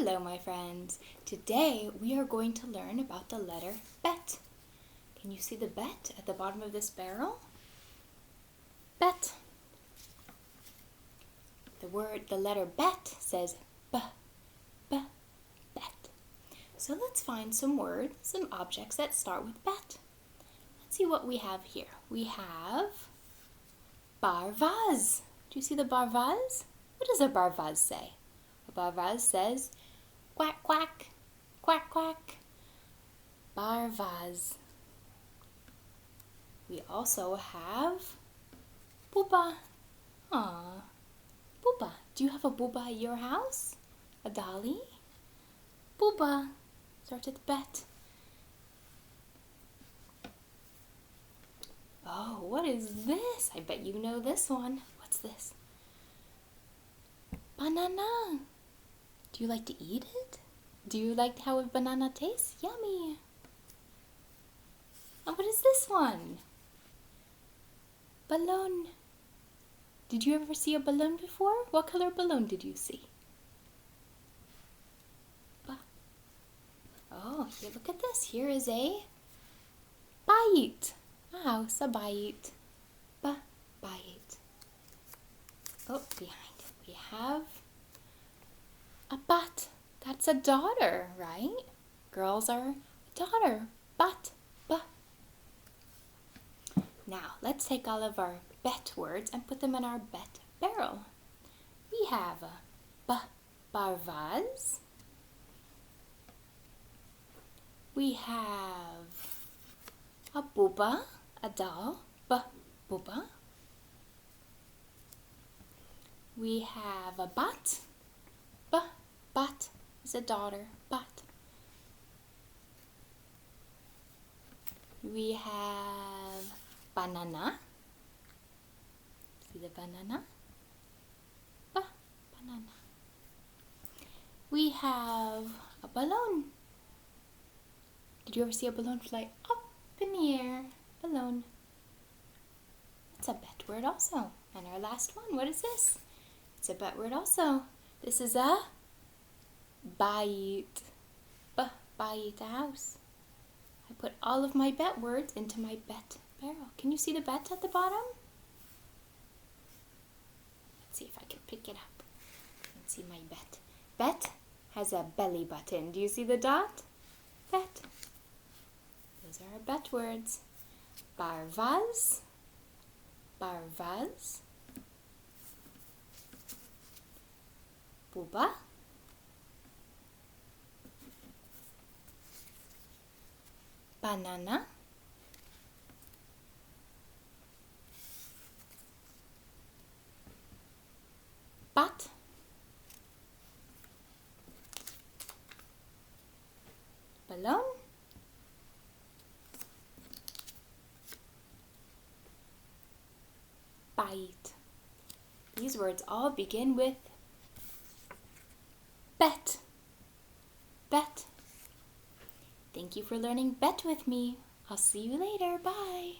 Hello, my friends. Today we are going to learn about the letter bet. Can you see the bet at the bottom of this barrel? Bet. The letter bet says b, bet. So let's find some words, some objects that start with bet. Let's see what we have here. We have barvaz. Do you see the barvaz? What does a barvaz say? A barvaz says quack, quack, quack, quack. Barvaz. We also have buba. Aww. Buba. Do you have a buba at your house? A dolly? Buba. Starts with bet. Oh, what is this? I bet you know this one. What's this? Banana. Do you like to eat it? Do you like how a banana tastes? Yummy. And what is this one? Balloon. Did you ever see a balloon before? What color balloon did you see? Oh, here, look at this. Here is a bite. A house, a bite. Bite. Oh, behind it we have a bat. That's a daughter, right? Girls are a daughter. Bat. Now, let's take all of our bet words and put them in our bet barrel. We have a barvaz. We have a buba, a doll, buba. We have a bat, bat is a daughter, bat. We have banana. See the banana? Banana. We have a balloon. Did you ever see a balloon fly up in the air? Balloon. It's a bet word also. And our last one, what is this? It's a bet word also. This is a bite. Bite, a house. I put all of my bet words into my bet barrel. Can you see the bet at the bottom? Let's see if I can pick it up. Let's see my bet. Bet has a belly button. Do you see the dot? Bet. Those are our bet words. Barvaz. Buba. Banana. Bat. Balloon. Bite. These words all begin with bet. Bet. Thank you for learning bet with me. I'll see you later. Bye.